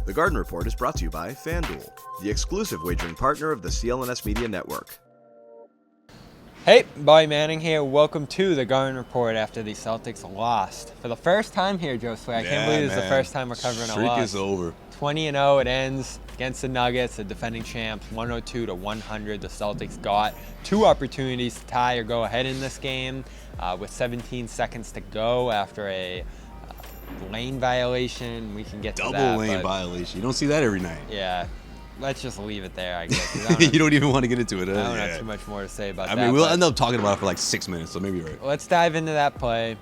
The Garden Report is brought to you by FanDuel, the exclusive wagering partner of the CLNS Media Network. Hey, Bobby Manning here. Welcome to the Garden Report after the Celtics lost. For the first time here, Josue. I can't believe it's the first time we're covering a loss. Streak is over. 20-0 it ends against the Nuggets, the defending champs, 102-100. The Celtics got two opportunities to tie or go ahead in this game with 17 seconds to go after a lane violation. We can get to that. Double lane violation. You don't see that every night. Yeah. Let's just leave it there, I guess. You don't even want to get into it. I don't have too much more to say about that. I mean, we'll end up talking about it for like 6 minutes, so maybe you're right. Let's dive into that play.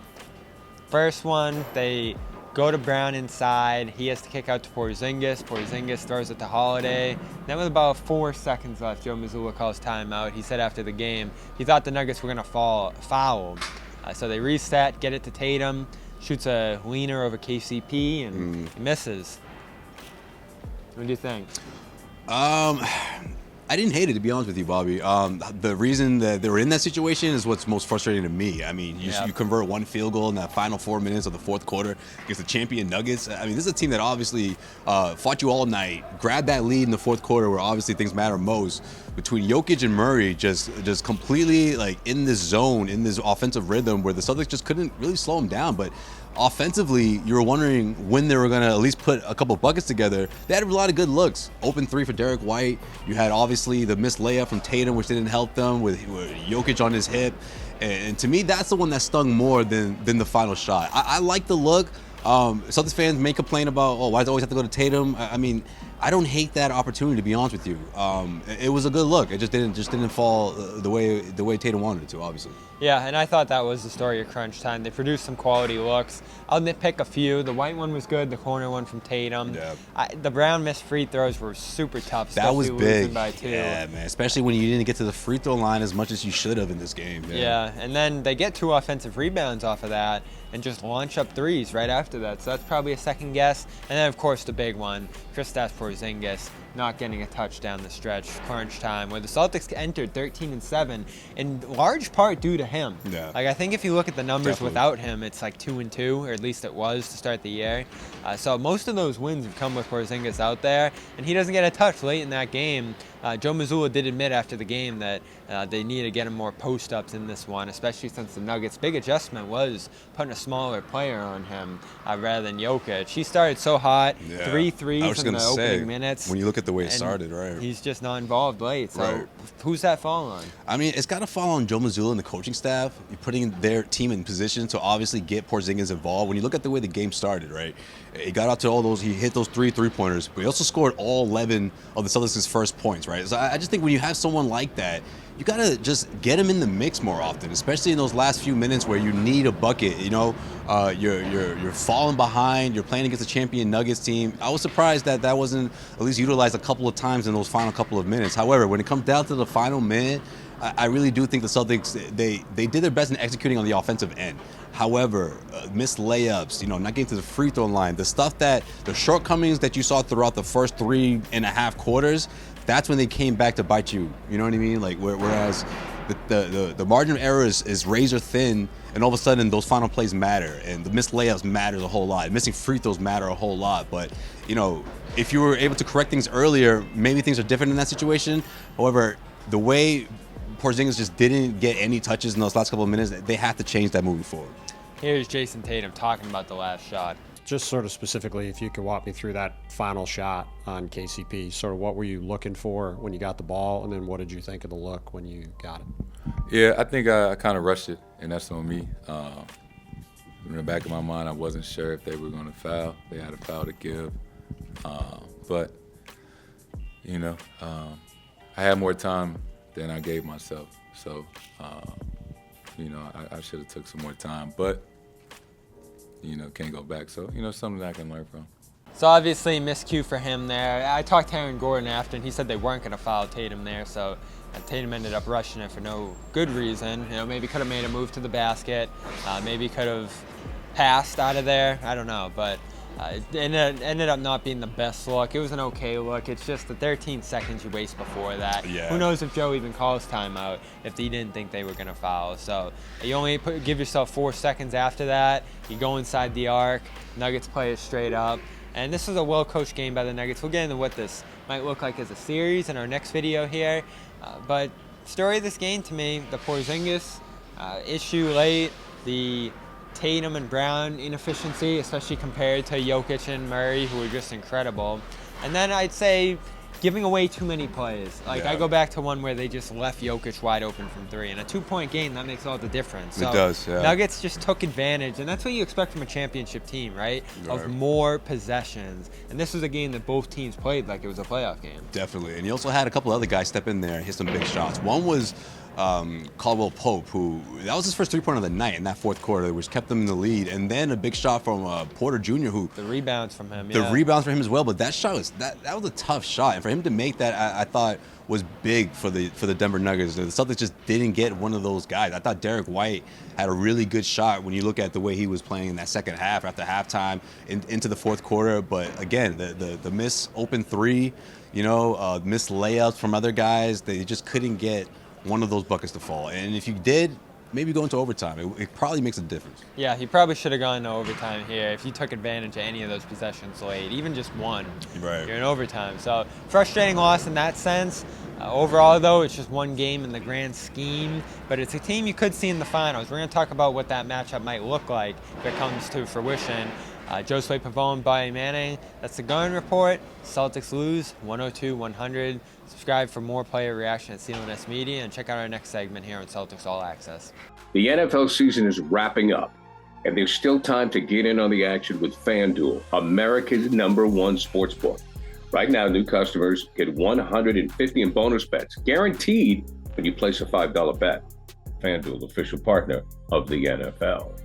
First one, they go to Brown inside. He has to kick out to Porzingis. Porzingis throws it to Holiday. Then with about 4 seconds left, Joe Mazzulla calls timeout. He said after the game he thought the Nuggets were going to foul. So they reset, get it to Tatum, shoots a leaner over KCP, and he misses. What do you think? I didn't hate it, to be honest with you, Bobby. The reason that they were in that situation is what's most frustrating to me. I mean, you convert one field goal in that final 4 minutes of the fourth quarter against the champion Nuggets. I mean, this is a team that obviously fought you all night, grabbed that lead in the fourth quarter where obviously things matter most. Between Jokic and Murray, just completely like in this zone, in this offensive rhythm where the Celtics just couldn't really slow them down. But offensively, you were wondering when they were going to at least put a couple buckets together. They had a lot of good looks. Open three for Derek White. You had obviously the missed layup from Tatum, which didn't help them, with Jokic on his hip. And to me, that's the one that stung more than the final shot. I like the look. Celtics fans may complain about, why does it always have to go to Tatum? I mean, I don't hate that opportunity, to be honest with you. It was a good look. It just didn't fall the way Tatum wanted it to, obviously. Yeah, and I thought that was the story of crunch time. They produced some quality looks. I'll nitpick a few. The White one was good. The corner one from Tatum. Yeah. The Brown missed free throws were super tough. That was big. By 2. Yeah, man. Especially when you didn't get to the free throw line as much as you should have in this game. Man. Yeah, and then they get 2 offensive rebounds off of that and just launch up threes right after that. So that's probably a second guess. And then, of course, the big one, Kristaps Porzingis not getting a touch down the stretch, crunch time, where the Celtics entered 13-7, in large part due to him. Yeah. Like, I think if you look at the numbers Definitely. without him, it's like 2-2, or at least it was to start the year. So most of those wins have come with Porzingis out there, and he doesn't get a touch late in that game. Joe Mazzulla did admit after the game that they need to get him more post-ups in this one, especially since the Nuggets' big adjustment was putting a smaller player on him rather than Jokic. He started so hot, 3 threes in the opening minutes. When you look at the way it started, right? He's just not involved late. So Right. Who's that fall on? I mean, it's got to fall on Joe Mazzulla and the coaching staff. You're putting their team in position to obviously get Porzingis involved. When you look at the way the game started, right? He got out to all those, he hit those 3 3-pointers, but he also scored all 11 of the Celtics' first points, right? So I just think when you have someone like that, you got to just get him in the mix more often, especially in those last few minutes where you need a bucket. You know, you're falling behind. You're playing against a champion Nuggets team. I was surprised that wasn't at least utilized a couple of times in those final couple of minutes. However, when it comes down to the final minute, I really do think the Celtics, they did their best in executing on the offensive end. However, missed layups, not getting to the free throw line, the shortcomings that you saw throughout the first 3.5 quarters, that's when they came back to bite you. You know what I mean? Like, whereas the margin of error is razor thin, and all of a sudden those final plays matter, and the missed layups matters a whole lot. Missing free throws matter a whole lot. But if you were able to correct things earlier, maybe things are different in that situation. However, the way Porzingis just didn't get any touches in those last couple of minutes, they have to change that moving forward. Here's Jayson Tatum talking about the last shot. Just sort of specifically, if you could walk me through that final shot on KCP, sort of what were you looking for when you got the ball, and then what did you think of the look when you got it? Yeah, I think I kind of rushed it, and that's on me. In the back of my mind, I wasn't sure if they were going to foul. They had a foul to give. But I had more time than I gave myself. So, I should have took some more time. But, can't go back. So, something that I can learn from. So obviously miscue for him there. I talked to Aaron Gordon after, and he said they weren't going to foul Tatum there. So Tatum ended up rushing it for no good reason. Maybe could have made a move to the basket. Maybe could have passed out of there. I don't know, but it ended up not being the best look. It was an okay look. It's just the 13 seconds you waste before that. Yeah. Who knows if Joe even calls timeout if he didn't think they were going to foul. So you only give yourself 4 seconds after that. You go inside the arc. Nuggets play it straight up. And this was a well-coached game by the Nuggets. We'll get into what this might look like as a series in our next video here. But story of this game to me, the Porzingis issue late, the Tatum and Brown inefficiency, especially compared to Jokic and Murray, who were just incredible. And then I'd say giving away too many plays. I go back to one where they just left Jokic wide open from three. In a 2-point game, that makes all the difference. So it does, yeah. Nuggets just took advantage, and that's what you expect from a championship team, right? Of more possessions. And this was a game that both teams played like it was a playoff game. Definitely. And you also had a couple other guys step in there and hit some big shots. One was Caldwell Pope, who that was his first three-pointer of the night in that fourth quarter, which kept them in the lead. And then a big shot from Porter Jr., who the rebounds from him, the rebounds for him as well. But that shot was that was a tough shot, and for him to make that, I thought was big for the Denver Nuggets. The Celtics just didn't get one of those guys. I thought Derek White had a really good shot when you look at the way he was playing in that second half after halftime into the fourth quarter. But again, the miss open three, missed layups from other guys, they just couldn't get one of those buckets to fall. And if you did, maybe go into overtime. It probably makes a difference. Yeah, he probably should have gone into overtime here if you took advantage of any of those possessions late, even just one. Right. You're in overtime. So frustrating loss in that sense. Overall, though, it's just one game in the grand scheme, but it's a team you could see in the finals. We're going to talk about what that matchup might look like if it comes to fruition. Josue, Pavon, Bobby Manning. That's the Garden Report. Celtics lose 102-100. Subscribe for more player reaction at CLNS Media, and check out our next segment here on Celtics All Access. The NFL season is wrapping up, and there's still time to get in on the action with FanDuel, America's #1 sportsbook. Right now, new customers get $150 in bonus bets, guaranteed when you place a $5 bet. FanDuel, official partner of the NFL.